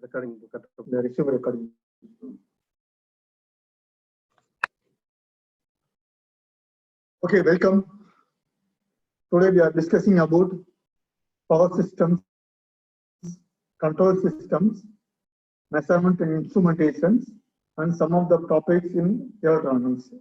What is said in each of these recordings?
recording, the resume recording. Okay, welcome. Today we are discussing about power systems, control systems, measurement and instrumentations, and some of the topics in electronics.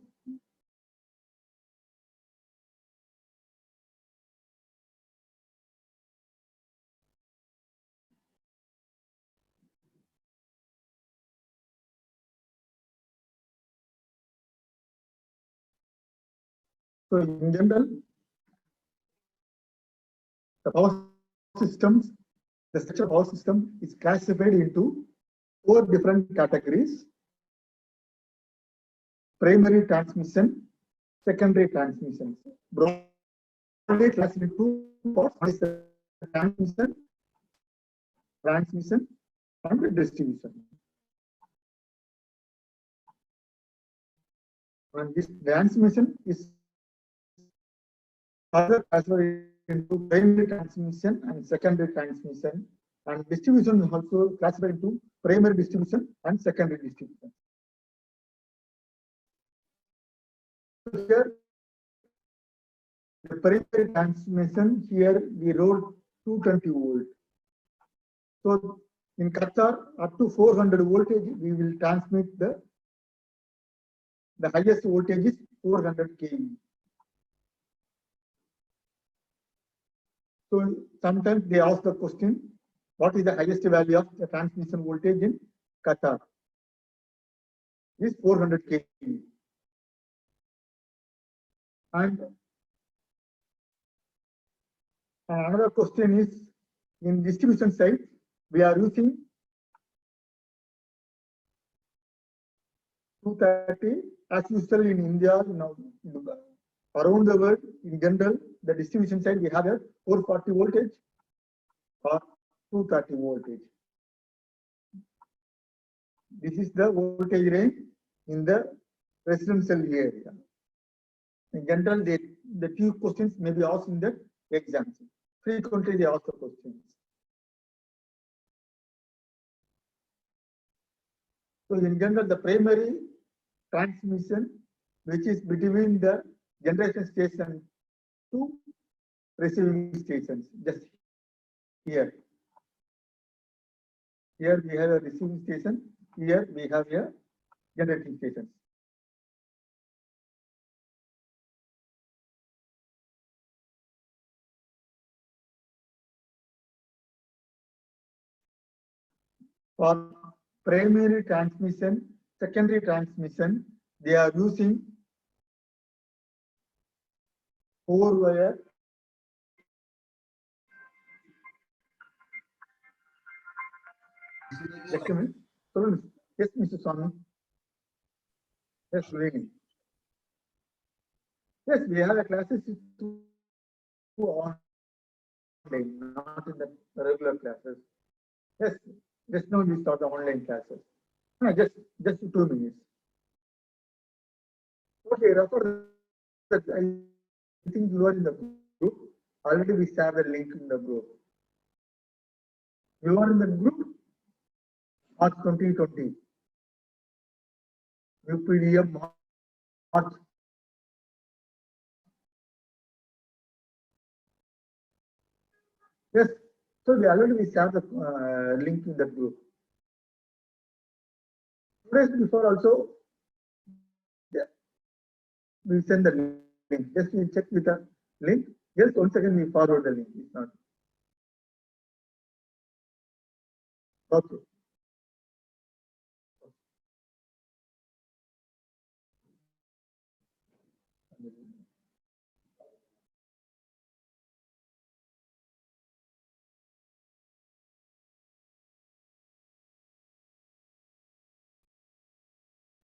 So in general, the power systems, the structure of power system is classified into 4 different categories: primary transmission, secondary transmission. Broadly classified into 2 parts: one is the transmission and distribution. And this transmission is further classified into primary transmission and secondary transmission, and distribution is also classified into primary distribution and secondary distribution. Here, the primary transmission, here we wrote 220 volt. So in Qatar, up to 400 voltage, we will transmit the highest voltage is 400 kV. So sometimes they ask the question, what is the highest value of the transmission voltage in Qatar? Is 400 kV. And another question is, in distribution side, we are using 230 as usual in India. Around the world, in general, the distribution side we have a 440 voltage or 230 voltage. This is the voltage range in the residential area. In general, the 2 questions may be asked in the exams. Frequently, they ask the questions. So, in general, the primary transmission, which is between the generation station to receiving stations, just here. Here we have a receiving station. Here we have a generating station. For primary transmission, secondary transmission, they are using 4-wire document. Yes, Mr. Swami. Yes, really. Yes, we have a classes online, not in the regular classes. Yes, just now we start the online classes. No, just 2 minutes. Okay, refer that. I think you are in the group. Already we shared the link in the group. You are in the group. March 2020. UPDM March. Yes. So we already shared the link in the group. 2 days before also, yeah, we send the link. Just we check with the link. Yes, once again we forward the link. It's not. Okay.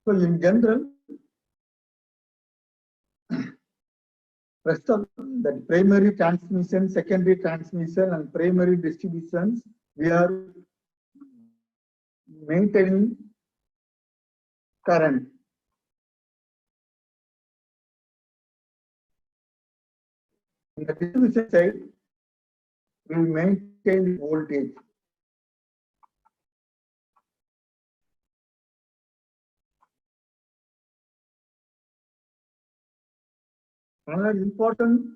So in general, rest of the primary transmission, secondary transmission, and primary distributions, we are maintaining current. In the distribution side, we maintain voltage. Another important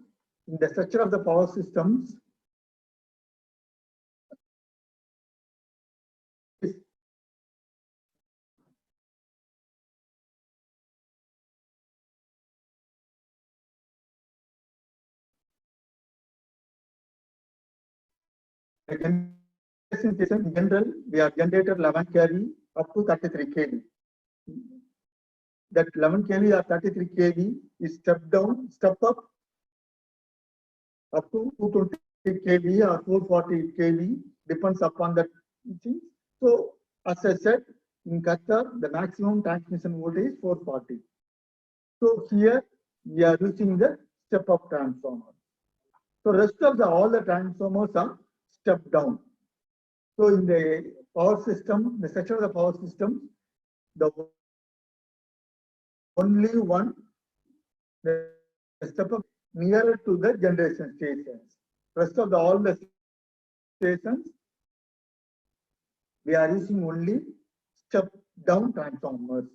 in the structure of the power systems is the generation station. In general, we have generated 11 kV up to 33 kV. That 11 kV or 33 kV is step down, step up to 220 kV or 440 kV, depends upon that thing. So, as I said, in Qatar, the maximum transmission voltage is 440. So here we are using the step up transformer. So rest of all the transformers are step down. So in the power system, the section of the power system, the only one the step up nearer to the generation stations. Rest of all the stations, we are using only step down transformers.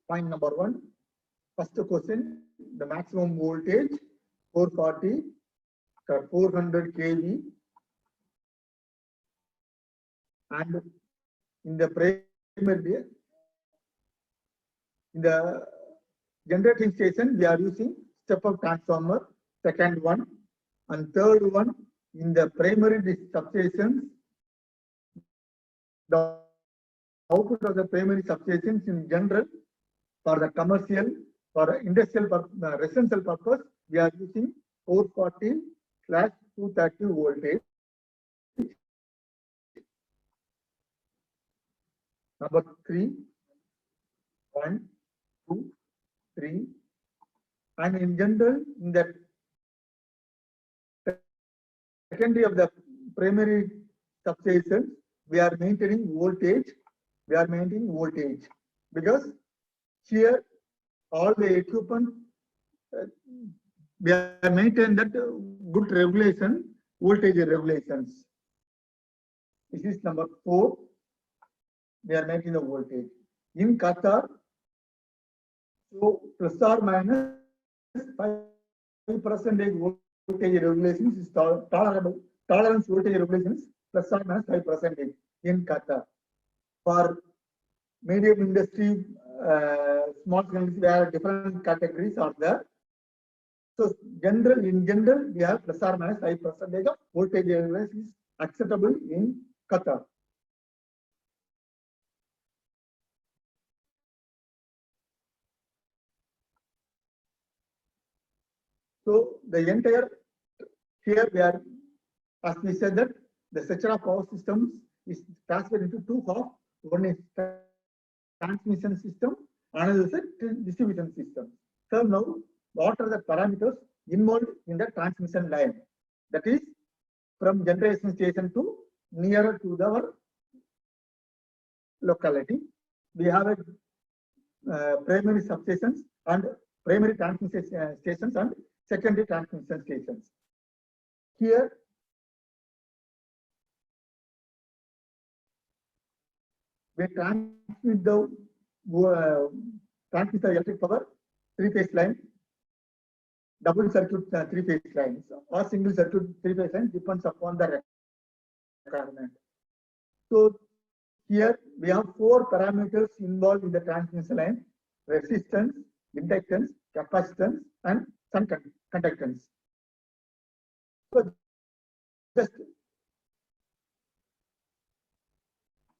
Point number 1. First question, the maximum voltage 440 or 400 kV, and in the primary, in the generating station, we are using step up transformer, second one, and third one in the primary substations. The output of the primary substations in general for the commercial, for industrial, residential purpose, we are using 440/230 voltage. Number 3, 1, 2, 3, and in general, in the secondary of the primary substations, we are maintaining voltage. We are maintaining voltage because here all the equipment we are maintaining that good regulation, voltage regulations. This is number 4. We are maintaining the voltage in Qatar. So plus or minus 5% voltage regulations is tolerable. Tolerance voltage regulations plus or minus 5% in Qatar. For medium industry, small industry, there are different categories are there. So in general, we have plus or minus 5% of voltage regulations is acceptable in Qatar. So the entire here we are, as we said that the section of power systems is transferred into 2 halves. One is transmission system, another is a distribution system. So now, what are the parameters involved in the transmission line? That is from generation station to nearer to our locality. We have a primary substations and primary transmission stations and secondary transmission stations. Here, we transmit the electric power 3-phase line, double circuit 3-phase lines, or single circuit 3-phase line, depends upon the requirement. So here we have 4 parameters involved in the transmission line: resistance, inductance, capacitance, and some conductance.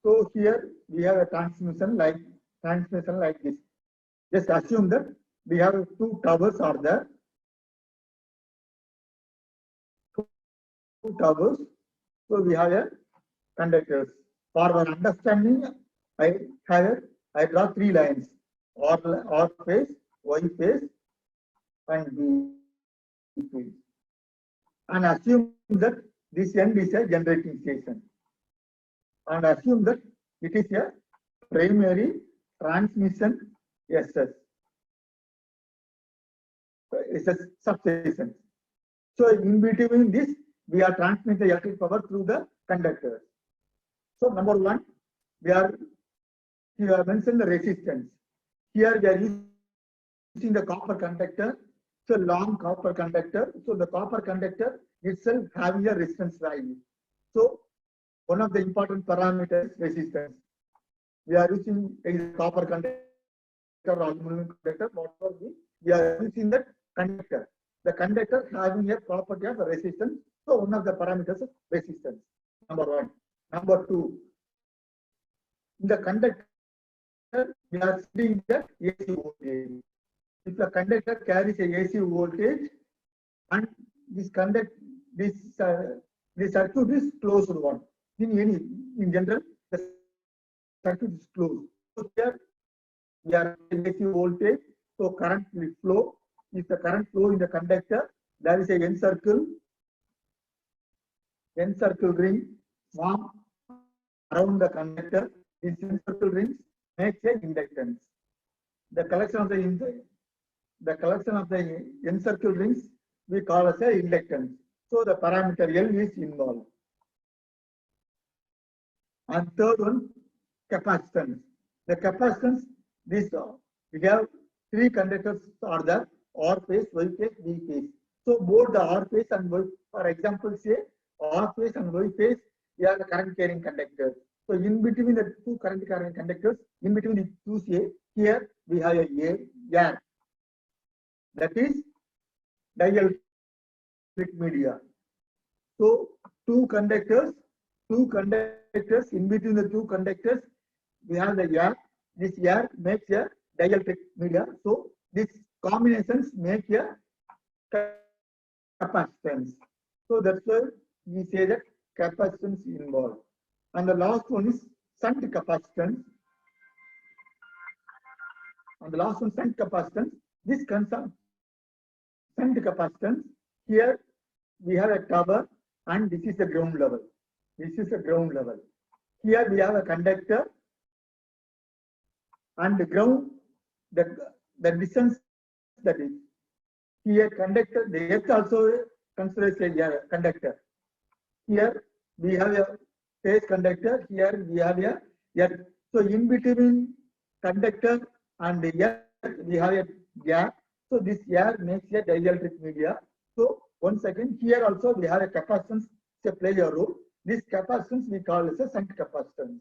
So here we have a transmission like this. Just assume that we have 2 towers are there. 2 towers. So we have a conductors. For our understanding, I draw 3 lines: R phase, Y phase, and B phase. And assume that this end is a generating station. And assume that it is a primary transmission SS. It's a substation. So in between this, we are transmitting the electric power through the conductors. So number 1, we have mentioned the resistance. Here we are using using the copper conductor. So long copper conductor. So the copper conductor itself having a resistance value. So one of the important parameters resistance. We are using a copper conductor or aluminum conductor, whatever we are using that conductor. The conductor having a property of resistance. So one of the parameters is resistance. Number one. Number two, in the conductor, we are seeing the AC voltage. If the conductor carries a AC voltage and this circuit is closed one. In general, the circuit is closed. So here we are AC voltage, so current will flow. If the current flow in the conductor, there is a N circle ring formed around the conductor. These N circle rings makes a inductance. The collection of the N circle rings we call as a inductance. So the parameter L is involved. And third one, capacitance. The capacitance, we have three conductors are there: R phase, Y phase, B phase. So both the R phase and Y, for example, say R phase and Y phase, we are the current carrying conductors. So in between the two current carrying conductors, in between the two say, here we have a air. That is dielectric media. So two conductors, in between the two conductors, we have the air. This air makes a dielectric media. So these combinations make a capacitance. So that's why we say that capacitance involved. And the last one is shunt capacitance. And the last one, shunt capacitance. This concern shunt capacitance. Here we have a tower and this is the ground level. Here we have a conductor and the ground, the distance that is. Here conductor, the earth also considers a conductor. Here we have a phase conductor, here we have a earth. So in between conductor and the earth, we have a gap. So this air makes a dielectric media. So once again, here also we have a capacitance to play a role. This capacitance we call as a shunt capacitance.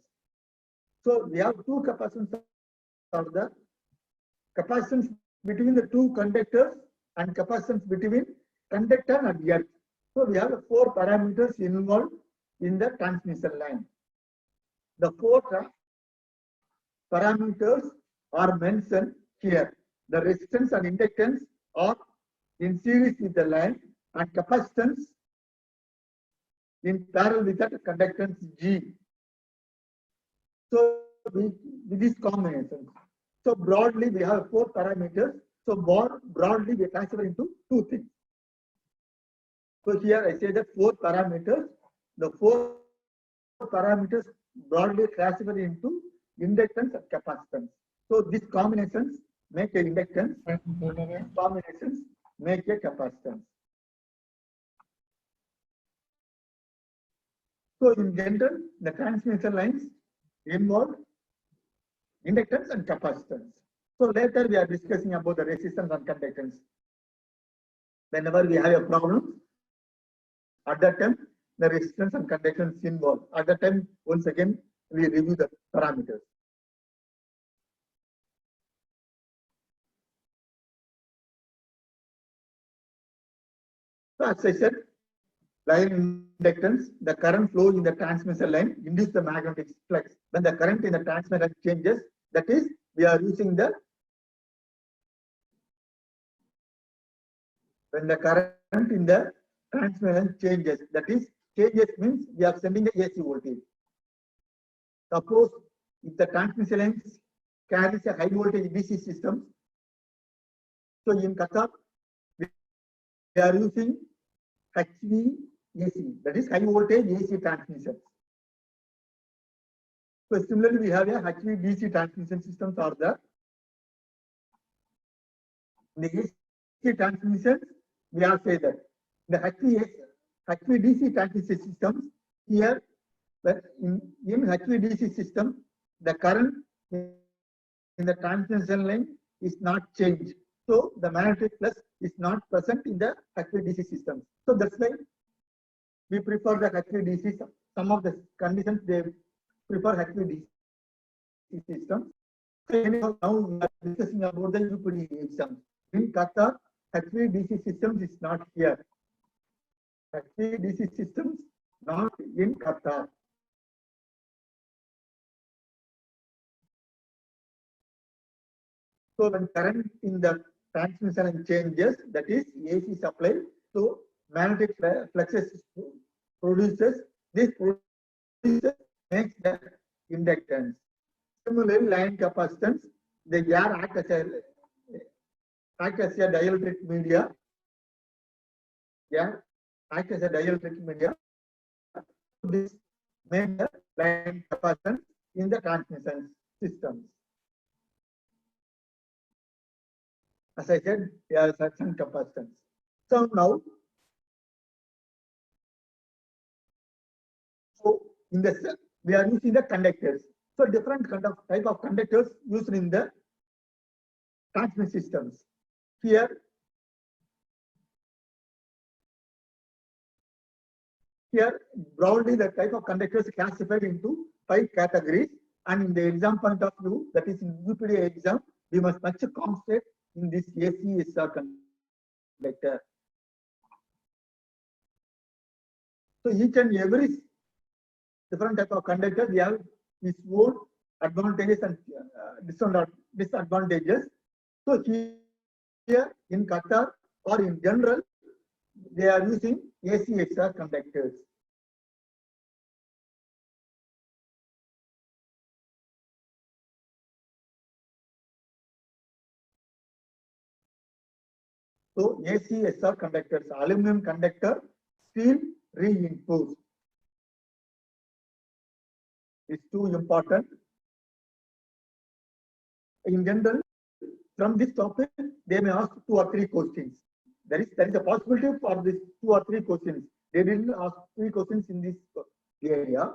So we have two capacitances of the capacitance between the two conductors and capacitance between conductor and earth. So we have four parameters involved in the transmission line. The four parameters are mentioned here. The resistance and inductance are in series with the line and capacitance in parallel with that conductance G. So with these combinations. So broadly we have four parameters. So broadly we classify into two things. So here I say that four parameters. The four parameters broadly classified into inductance and capacitance. So these combinations make a inductance. Combinations make a capacitance. So in general, the transmission lines involve inductance and capacitance. So later we are discussing about the resistance and conductance. Whenever we have a problem, at that time the resistance and conductance involved. At that time, once again, we review the parameters. So as I said, line inductance, the current flow in the transmission line induces the magnetic flux. When the current in the transmission line changes, that is, we are using the, when the current in the transmission line changes, that is, changes means we are sending the AC voltage. Suppose if the transmission line carries a high voltage DC system, so in Qatar, we are using HVAC, that is high voltage AC transmission. So similarly, we have a HVDC transmission systems are there. In the AC transmission, we are say that the HVDC transmission systems here, in HVDC system, the current in the transmission line is not changed. So the magnetic flux is not present in the HVDC systems. So that's why we prefer the HVDC. Some of the conditions they prefer HVDC systems. So anyhow, now we are discussing about the UPD exams. In Qatar, HVDC systems is not here. HVDC systems not in Qatar. So when current in the transmission changes, that is AC supply, so magnetic fluxes produces, this produces makes the inductance. Similarly, line capacitance, they act as a dielectric media. Yeah, act as a dielectric media. This makes the line capacitance in the transmission systems. As I said, there are certain capacitance. So now, in the we are using the conductors. So different kind of type of conductors used in the transmission systems. Here broadly the type of conductors classified into 5 categories. And in the exam point of view, that is in UPD exam, we must much concentrate in this ACSR conductor. So each and every different type of conductor, we have its own advantages and disadvantages. So here in Qatar or in general, they are using ACSR conductors. So ACSR conductors, aluminum conductor, steel reinforced. Is too important. In general, from this topic, they may ask 2 or 3 questions. There is a possibility for this 2 or 3 questions. They didn't ask 3 questions in this area.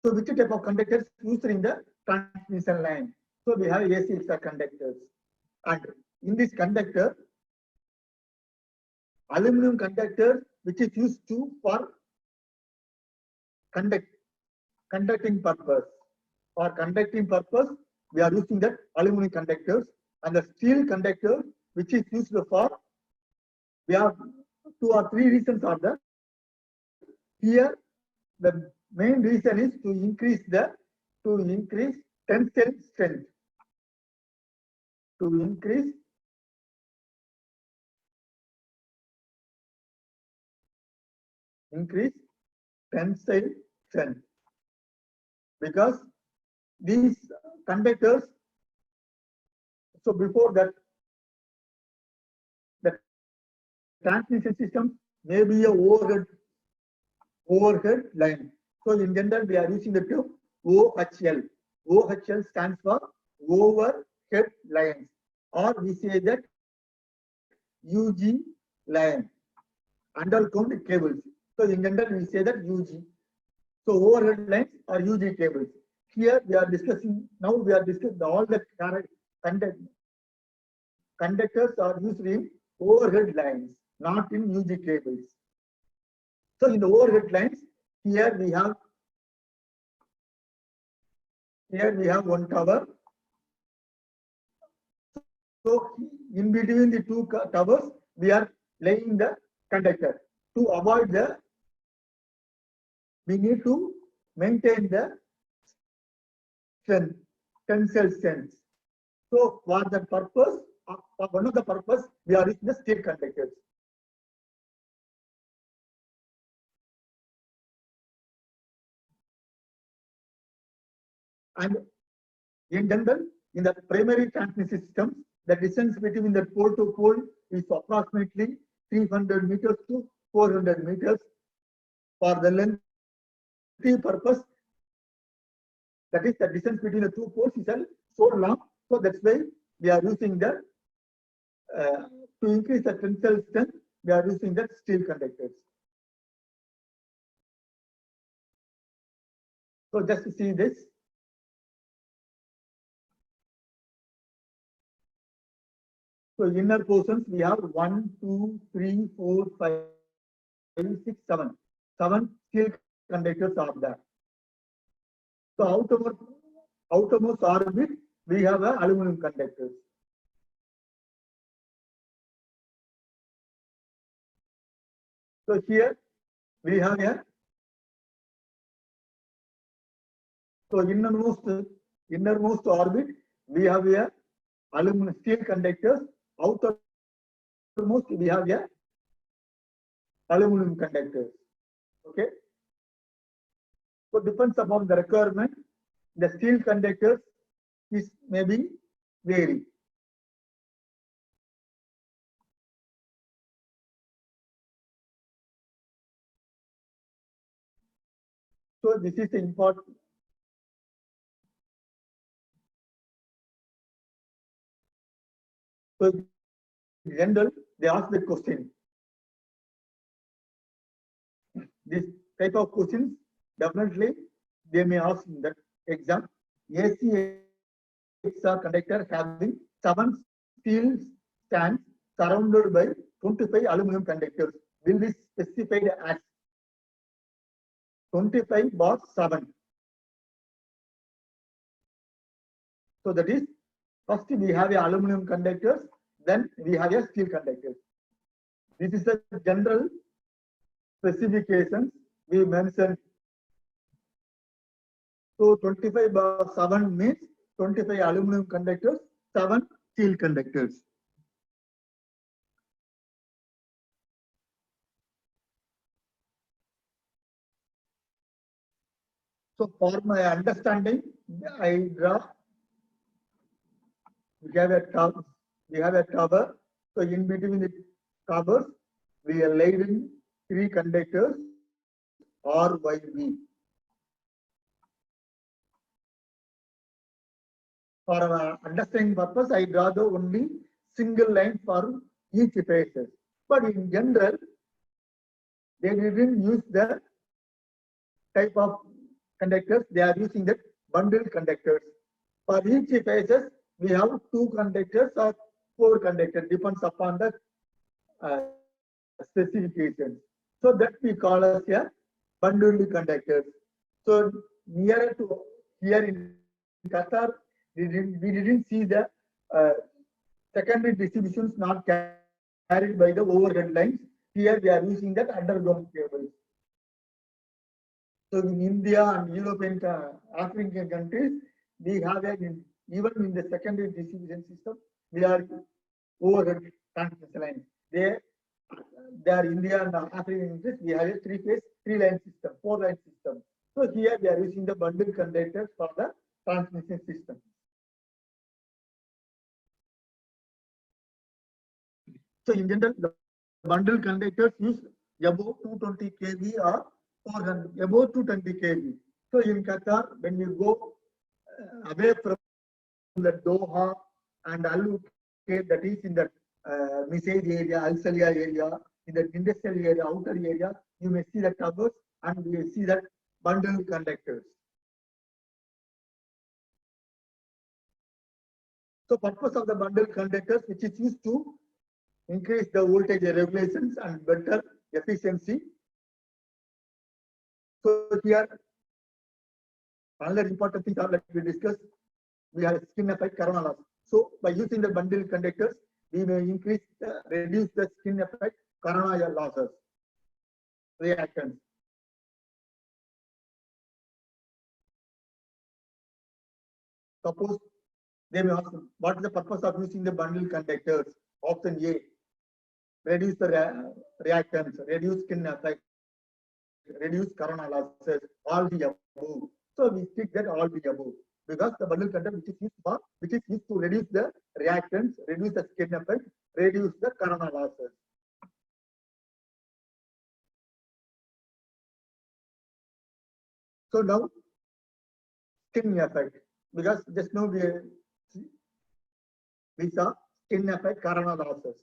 So which type of conductors used in the transmission line? So we have ACSR conductors. And in this conductor, aluminum conductor, which is used for conducting purpose. For conducting purpose, we are using that aluminum conductors, and the steel conductor, which is used for, we have 2 or 3 reasons are there. Here, the main reason is to increase tensile strength. To increase tensile strength, because these conductors, so before that, the transmission system may be a overhead line. So in general, we are using the term OHL. OHL stands for overhead lines, or we say that UG line, underground cables. So in general, we say that UG. So overhead lines or UG cables. Here we are discussing, now we are discussing all the conductors are used in overhead lines, not in UG cables. So in the overhead lines, here we have one tower. So in between the 2 towers, we are laying the conductor. To avoid we need to maintain the strength, tensile strength. So for that purpose, for one of the purpose, we are using the steel conductors. And in general, in the primary transmission systems, the distance between the pole to pole is approximately 300 meters to 400 meters. For the lengthy purpose, that is the distance between the 2 poles is so long. So that's why we are using the to increase the tensile strength, we are using the steel conductors. So just to see this. So inner portions we have 1, 2, 3, 4, 5, 6, 7. 7 steel conductors are there. So outermost orbit we have a aluminum conductors. So here we have a innermost orbit we have a aluminum steel conductors. Outermost we have a aluminum conductors. Okay. So depends upon the requirement. The steel conductors is maybe vary. So this is important. So in general, they ask the question. This type of questions definitely they may ask in that exam. ACXR conductor having 7 steel stands surrounded by 25 aluminum conductors will be specified as 25/7. So that is first we have a aluminum conductors, then we have a steel conductors. This is the general specifications we mentioned. So 25/7 means 25 aluminum conductors, 7 steel conductors. So for my understanding, I draw. We have a top. We have a cover. So in between the covers, we are laid in 3 conductors R by V. For our understanding purpose, I draw the only single line for each phases. But in general, they didn't use the type of conductors. They are using the bundled conductors. For each phases, we have 2 conductors or 4 conductors, depends upon the specifications. So that we call as a bundled conductors. So nearer to here in Qatar, we didn't see the secondary distributions not carried by the overhead lines. Here we are using that underground cables. So in India and European African countries, we have even in the secondary distribution system, we are overhead transmission lines. They are India and African countries, we have a 3-phase, 3-line system, 4-line system. So here we are using the bundle conductors for the transmission system. So in general, the bundle conductors use above 220 kV or 400, above 220 kV. So in Qatar, when you go away from the Doha and Al Uqaid, that is in the Message area, Al Salia area, in the industrial area, outer area, you may see the covers and you will see that bundle conductors. So purpose of the bundle conductors, which is used to increase the voltage regulations and better efficiency. So here, another important thing that we discussed, we have skin effect corona loss. So by using the bundle conductors, we may reduce the skin effect corona losses, reactants. Suppose they may ask, what is the purpose of using the bundle conductors? Option A, reduce the reactants, reduce skin effect, reduce corona losses, all the above. So we stick that all the above because the bundle conductor which is used to reduce the reactants, reduce the skin effect, reduce the corona losses. So now skin effect, because just now we saw skin effect corona losses.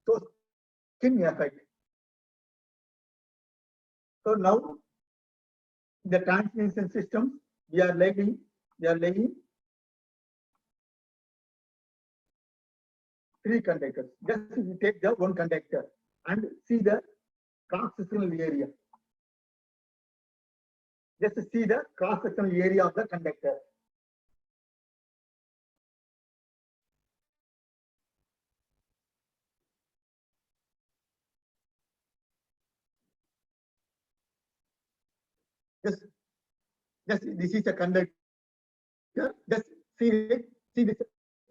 So skin effect. So now the transmission systems we are laying three conductors. Just you take the one conductor and see the cross-sectional area. Just see the cross-sectional area of the conductor. Just this is a conductor. Just see this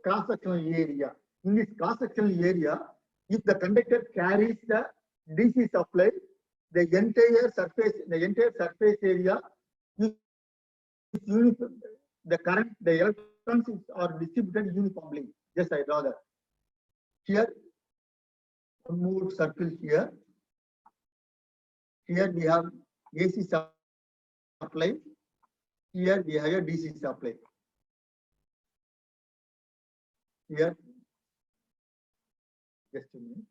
cross-sectional area. In this cross-sectional area, if the conductor carries the DC supply, the entire surface area is uniform. The current, the electrons are distributed uniformly. Just I draw that. Here, one more circle here. Here we have AC supply. Here we have a DC supply. Here, just a minute.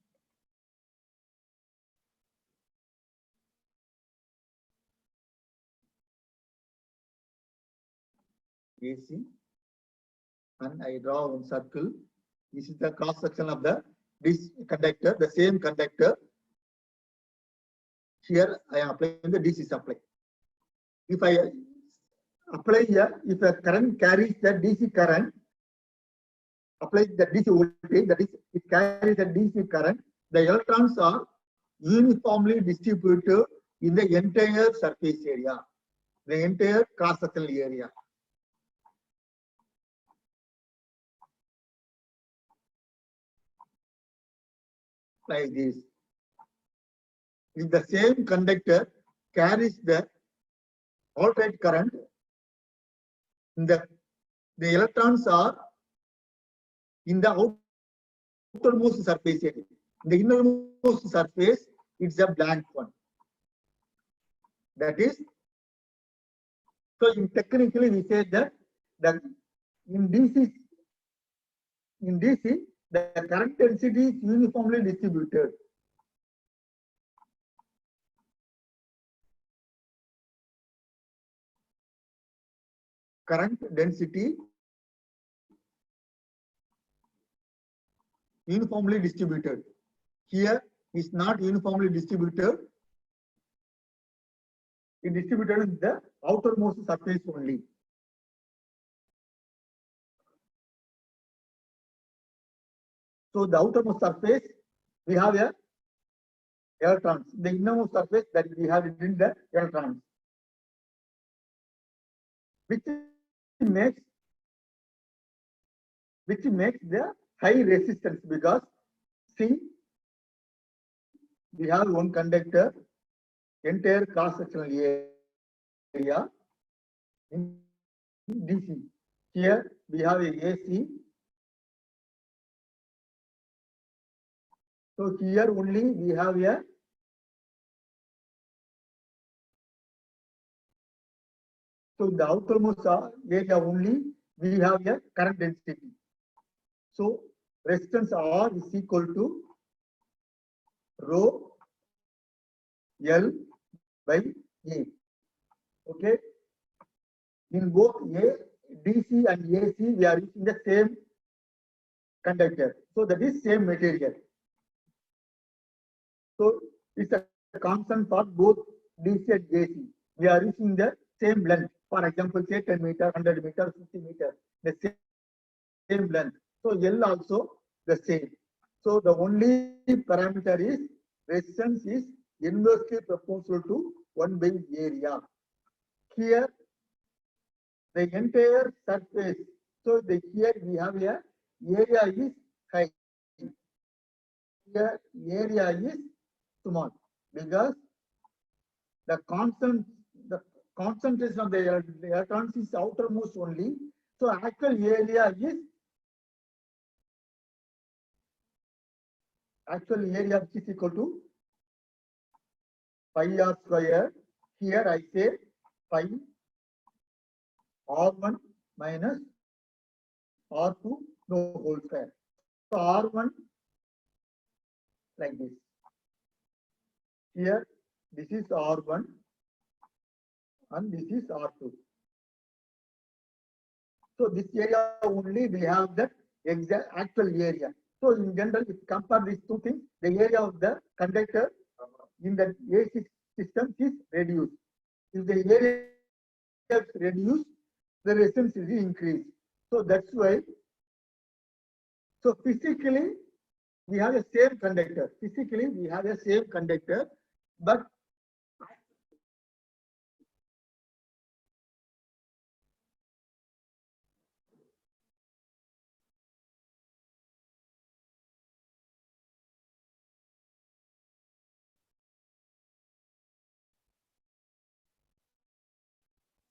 AC, and I draw one circle. This is the cross section of the this conductor, the same conductor. Here I am applying the DC supply. If I apply here, if the current carries the DC current, apply the DC voltage, that is, it carries the DC current, the electrons are uniformly distributed in the entire surface area, the entire cross-sectional area. Like this. If the same conductor carries the alternate current, the electrons are in the outermost surface area. The innermost surface, it's a blank one. That is, so in technically we say that in DC, the current density is uniformly distributed. Current density uniformly distributed. Here is not uniformly distributed. It distributed in the outermost surface only. So the outermost surface, we have a electrons. The innermost surface, that we have it in the electrons, which makes the high resistance, because see, we have one conductor, entire cross-sectional area in DC. Here we have a AC. So here only we have a so the outermost area only we have a current density. So resistance R is equal to rho L by A. Okay. In both DC and AC, we are using the same conductor. So that is same material. So it's a constant for both DC and AC. We are using the same length. For example, say 10 meter, 100 meter, 50 meter, the same length. So L also the same. So the only parameter is resistance is inversely proportional to 1 by area. Here the entire surface. So here we have a area is high. Here area is small, because the concentration of the electrons is outermost only. So actual area is equal to pi r square. Here I say pi r1 minus r2 no whole square. So r1 like this. Here this is r1 and this is r2. So this area only we have the exact actual area. So in general, if you compare these two things, the area of the conductor in the AC system is reduced. If the area is reduced, the resistance will increase. So that's why. So physically, we have the same conductor. Physically, we have the same conductor, but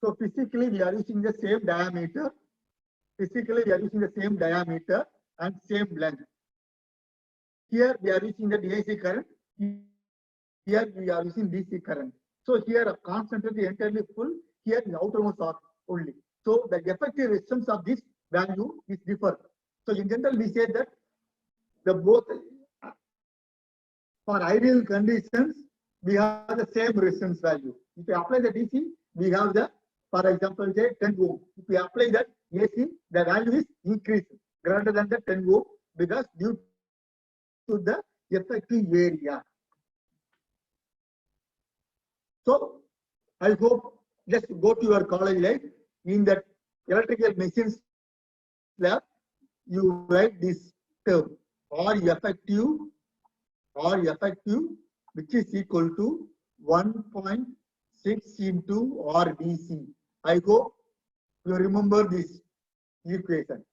so physically we are using the same diameter. Physically, we are using the same diameter and same length. Here we are using the AC current. Here we are using DC current. So here a concentrated entirely full. Here the outermost are only. So the effective resistance of this value is different. So in general, we say that the both for ideal conditions we have the same resistance value. If we apply the DC, we have the, for example, say 10 ohm. If we apply that AC, the value is increased greater than the 10 ohm because due to the effective area. So I hope just go to your college life in that electrical machines lab, you write this term R effective, which is equal to 1.6 into RDC. I hope you remember this equation.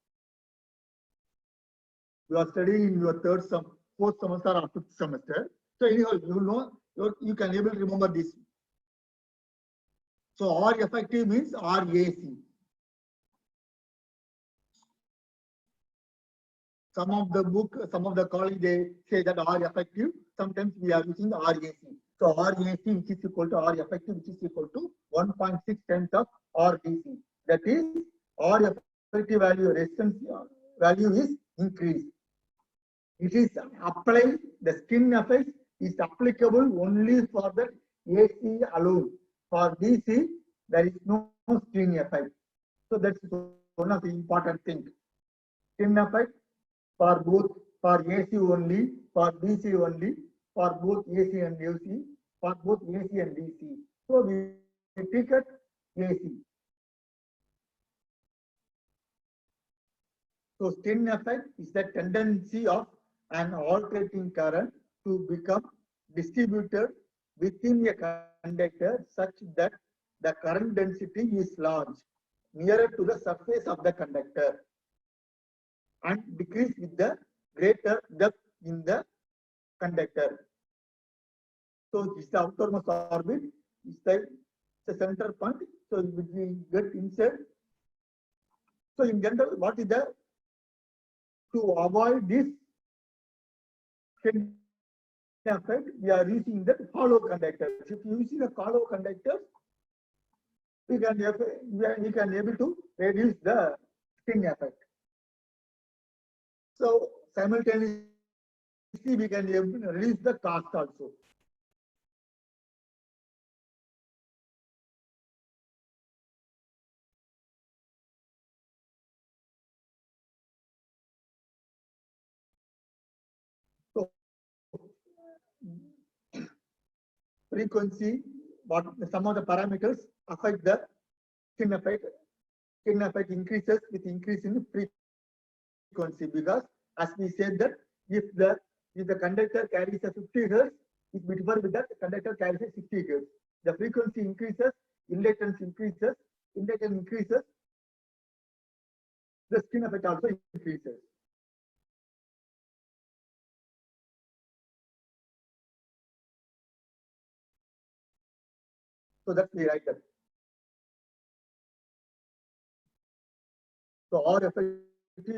You are studying in your fourth semester or fifth semester. So anyhow, you know, you can able to remember this. So R effective means RAC. Some of the college, they say that R effective. Sometimes we are using RAC. So RAC, which is equal to R effective, which is equal to 1.6 times of RDC. That is, R effective value, resistance value is increased. It is applied, the skin effect is applicable only for the AC alone. For DC, there is no skin effect. So that's one of the important things. Skin effect for both, for AC only, for DC only, for both AC and DC, for both AC and DC. So we take it AC. So skin effect is the tendency of an alternating current to become distributed within a conductor such that the current density is large, nearer to the surface of the conductor, and decrease with the greater depth in the conductor. So this is the outermost orbit, is the center point. So we get inside. So in general, what is the, to avoid this skin effect, we are using the hollow conductors. If you see the hollow conductors, we can able to reduce the skin effect. So simultaneously, we can reduce the cost also. So frequency, what some of the parameters affect the skin effect. Skin effect increases with increase in frequency, because as we said that if the conductor carries a 50 hertz, it will differ with that the conductor carries a 60 hertz. The frequency increases, inductance increases, the skin effect also increases. So that's the right. So R effective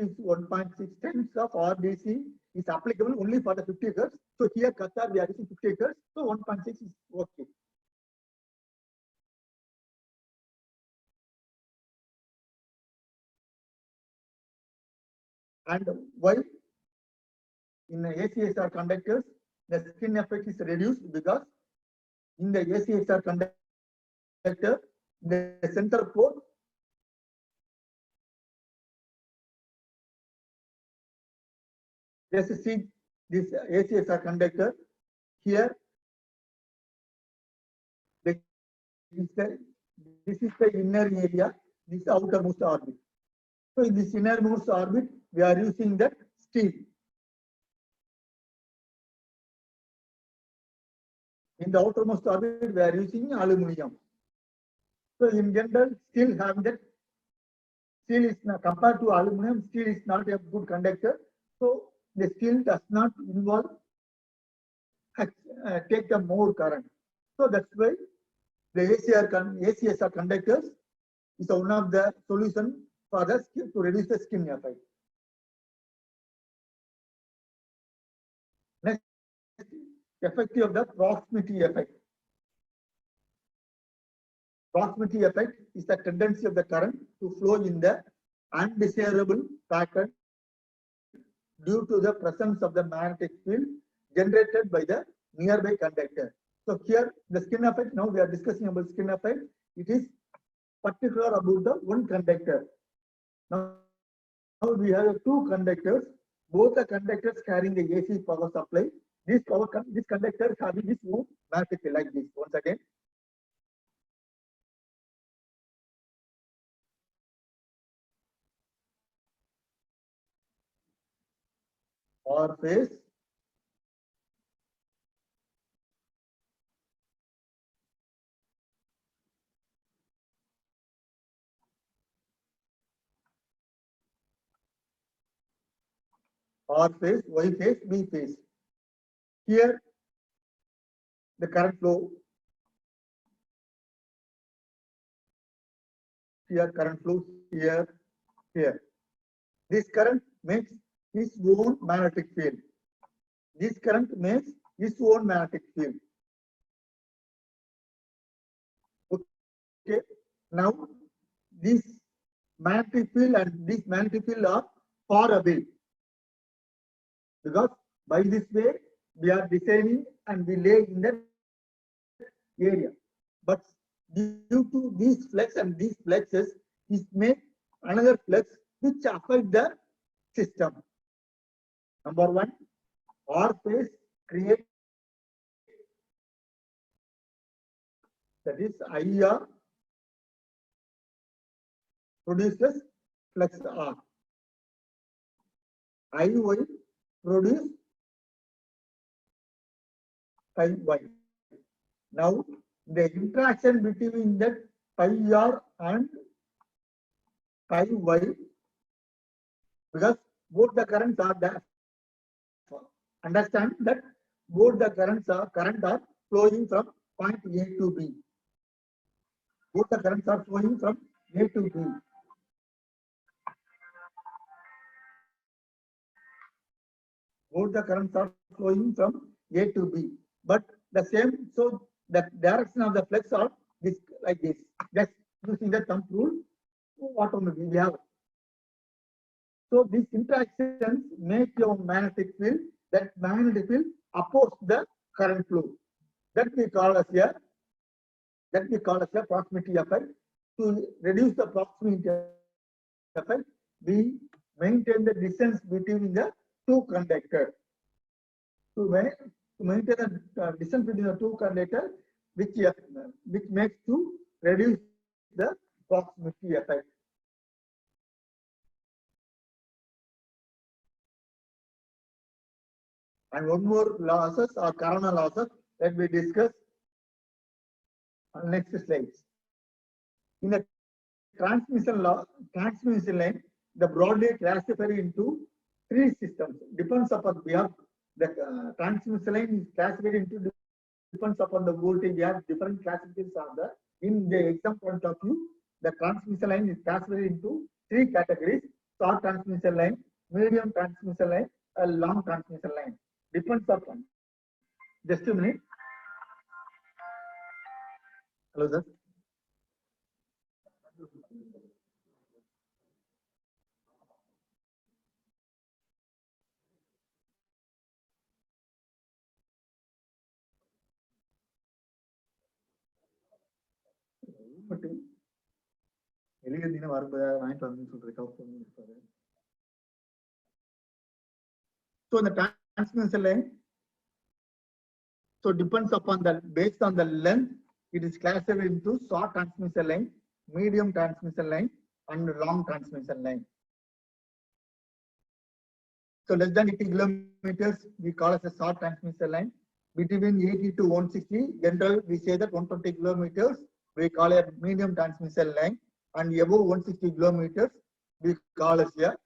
is 1.6 times of RDC is applicable only for the 50 hertz. So here Qatar we are using 50 hertz. So 1.6 is okay. And why in the ACSR conductors the skin effect is reduced? Because in the ACSR conductor, the center port Just see this ACSR conductor here. This is the inner area. This is outermost orbit. So in this innermost orbit, we are using the steel. In the outermost orbit, we are using aluminum. So in general, steel have that. Steel is not, compared to aluminum, steel is not a good conductor. So the steel does not involve take the more current. So that's why the ACSR conductors is one of the solution for the skin to reduce the skin effect. Next, effective of the proximity effect. Proximity effect is the tendency of the current to flow in the undesirable pattern due to the presence of the magnetic field generated by the nearby conductor. So here the skin effect, now we are discussing about skin effect. It is particular about the one conductor. Now we have two conductors, both the conductors carrying the AC power supply. This conductor having this own magnetic field like this. Once again. R phase, R phase, Y phase, B phase. Here the current flow, here current flow, here. This current makes its own magnetic field. This current makes its own magnetic field. Okay. Now this magnetic field and this magnetic field are far away, because by this way we are designing and we lay in that area. But due to these flex and these flexes, it make another flex which affect the system. Number one, R phase create, that is IR produces flux R. IY produce pi Y. Now the interaction between that pi R and pi Y, because both the currents are there. Understand that both the current are flowing from point A to B. Both the currents are flowing from A to B. Both the currents are flowing from A to B. But the same, so the direction of the flux are this like this. Just using the thumb rule, whatever we have. So these interactions make your magnetic field. That magnetic field oppose the current flow. That we call as a proximity effect. To reduce the proximity effect, we maintain the distance between the two conductors. To maintain the distance between the two conductors, which makes to reduce the proximity effect. And one more losses or corona losses that we discuss on next slides. In the transmission line, the broadly classified into three systems. Depends upon we have the transmission line is classified into, depends upon the voltage. We have different classifications are there. In the exam point of view, the transmission line is classified into three categories: short transmission line, medium transmission line, a long transmission line. Depends upon. Just a minute. Hello, sir. வாங்கிட்டு வந்து சொல்றேன். So the transmission line, so depends upon the, based on the length, it is classified into short transmission line, medium transmission line, and long transmission line. So less than 80 kilometers, we call as a short transmission line. Between 80 to 160, general we say that 120 kilometers, we call a medium transmission line, and above 160 kilometers, we call as a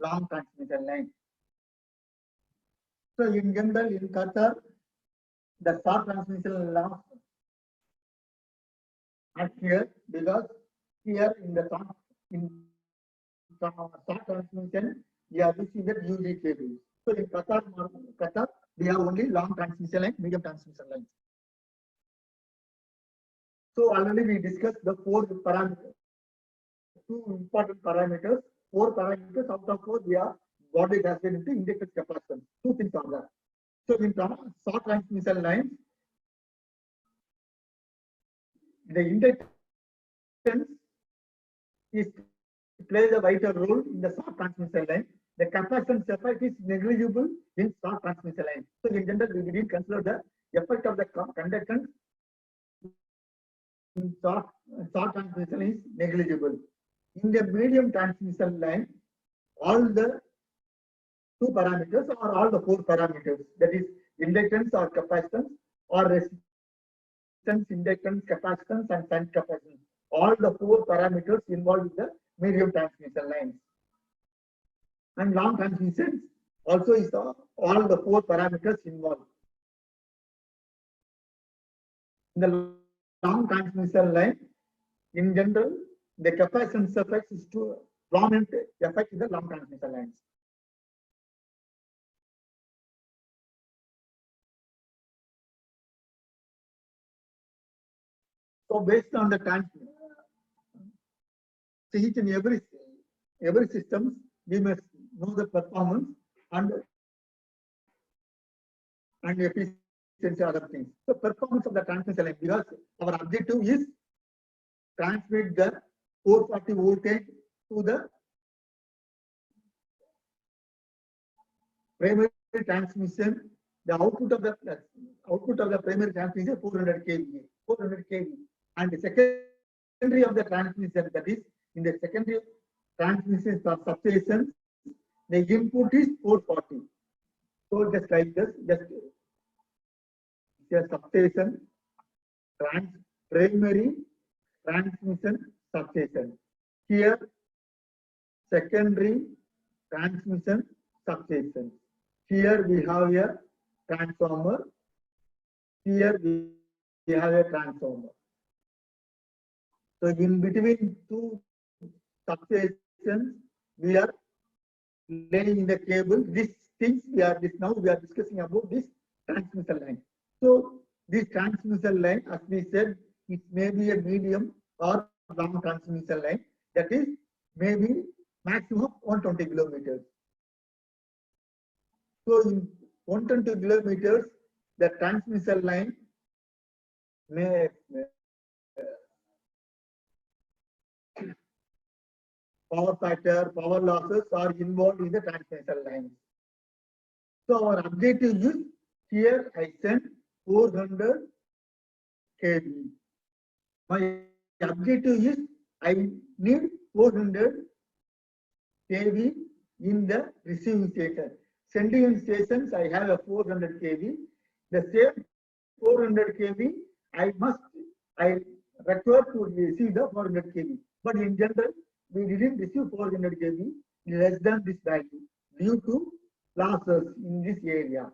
long transmission line. So in general, in Qatar, the short transmission line are here, because here in the short, in short transmission, we are using the UG cables. So in Qatar, we have only long transmission line, medium transmission lines. So already we discussed the 4 parameters, 2 important parameters, 4 parameters. Out of 4, we are what it has been into inductance capacitance. 2 things are there. So in short transmission lines, the inductance is plays a vital role in the short transmission line. The capacitance effect is negligible in short transmission line. So in general, we didn't consider the effect of the conductance in short transmission is negligible. In the medium transmission line, all the 2 parameters or all the 4 parameters, that is inductance or capacitance or resistance, inductance, capacitance, and shunt capacitance. All the 4 parameters involved in the medium transmission lines. And long transmission also is all the 4 parameters involved. In the long transmission line, in general, the capacitance effect is to prominent effect in the long transmission lines. So based on the transmission, so each and every system, we must know the performance and efficiency, other things. So performance of the transmission line, because our objective is transmit the 440 voltage to the primary transmission. The output of the primary transmission is 400 kV, and the secondary of the transmission, that is in the secondary transmission substation, the input is 440. So just like this, just a substation, primary transmission substation. Here, secondary transmission substation. Here we have a transformer. Here we have a transformer. So in between 2 substations, we are laying the cable. These things now we are discussing about this transmission line. So this transmission line, as we said, it may be a medium or long transmission line. That is maybe maximum 120 kilometers. So in 120 kilometers, the transmission line may power factor, power losses are involved in the transmission lines. So our objective is, here I sent 400 kV. My objective is I need 400 kV in the receiving station. Sending stations, I have a 400 kV. The same 400 kV, I require to receive the 400 kV. But in general, we didn't receive 400 kV less than this value due to losses in this area.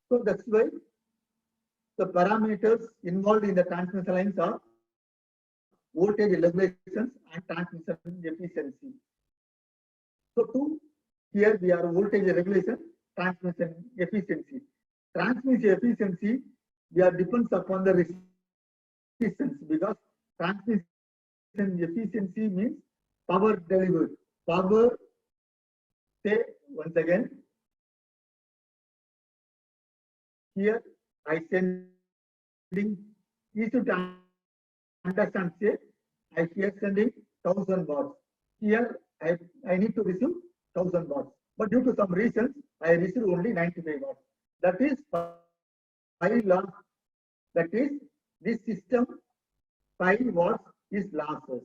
So that's why the parameters involved in the transmission lines are voltage regulations and transmission efficiency. So here we are voltage regulation, transmission efficiency. Transmission efficiency, we are depends upon the resistance, because transmission efficiency means power delivered. Power, say once again, here I sending E to understand, say, I here sending 1000 watts. Here I need to receive 1000 watts. But due to some reasons, I receive only 95 watts. That is pi loss. That is, this system 5 watts is losses.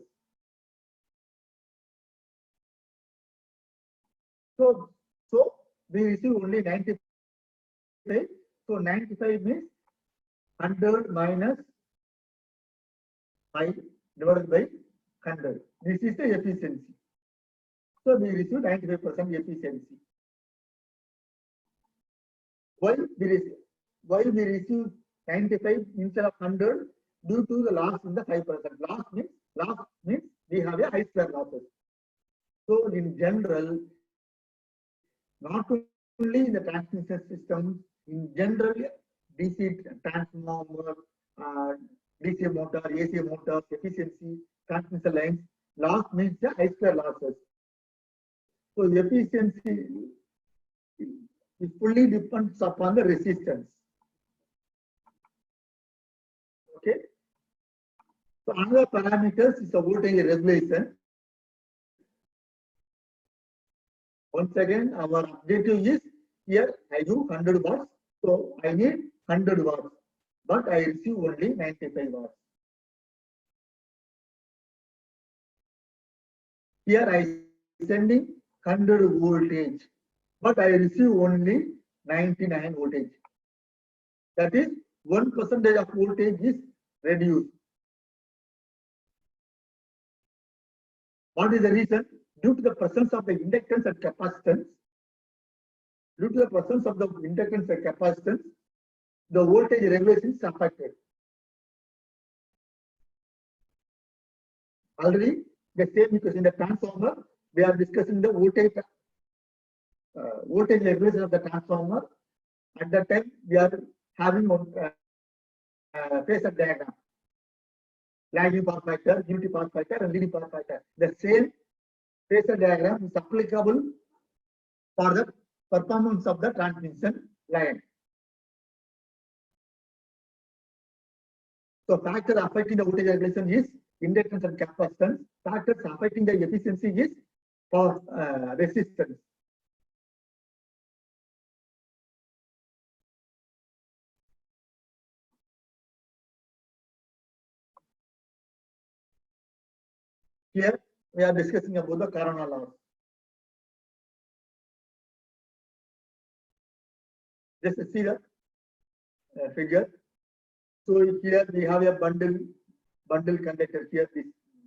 So we receive only 95. So 95 means 100 minus 5 divided by 100. This is the efficiency. So we receive 95% efficiency. Why we receive 95 instead of 100? Due to the loss in the 5%. Loss means we have a high square losses. So in general, not only in the transmission system, in general, DC transformer, DC motor, AC motor, efficiency, transmission lines, loss means the high square losses. So efficiency it fully depends upon the resistance. Okay. So another parameters is the voltage regulation. Once again, our objective is here I do 100 watts, so I need 100 watts, but I receive only 95 watts. Here I sending 100 voltage, but I receive only 99 voltage. That is 1% of voltage is reduced. What is the reason? Due to the presence of the inductance and capacitance, the voltage regulation is affected. Already, the same because in the transformer, we are discussing the voltage regulation of the transformer. At that time, we are having phasor diagram. Lagging power factor, unity power factor, and leading power factor. The same phasor diagram is applicable for the performance of the transmission line. So factor affecting the voltage regulation is inductance and capacitance. Factors affecting the efficiency is for resistance. Here we are discussing about the corona loss. Just see the figure. So here we have a bundle conductor. Here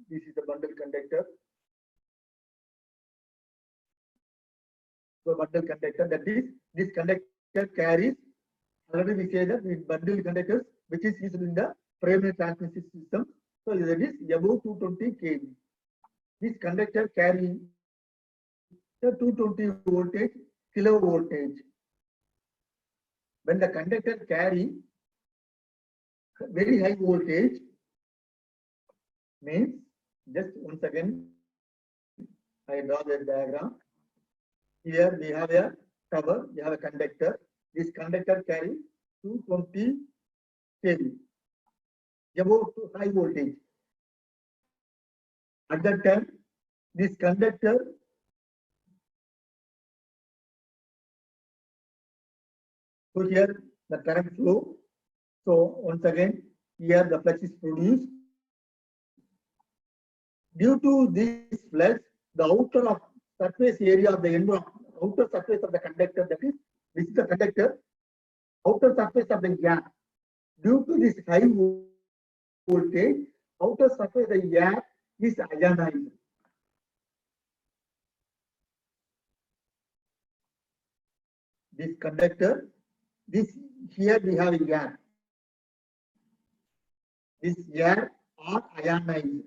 this is the bundle conductor. So bundle conductor, that is, this conductor carries. Already we say that with bundle conductors, which is used in the primary transmission system. So that is above 220 kV. This conductor carries the 220 voltage, kilo voltage. When the conductor carry very high voltage, means, just once again, I draw the diagram. Here we have a cover, we have a conductor. This conductor carries 220 kV, above high voltage. At that time, this conductor so here the current flow. So once again, here the flux is produced. Due to this flux, the outer of surface area of the outer surface of the conductor, that is, this is the conductor, outer surface of the gap. Due to this high voltage, outer surface of the gap is ionized. This conductor, here we have a gap. This air are ionized.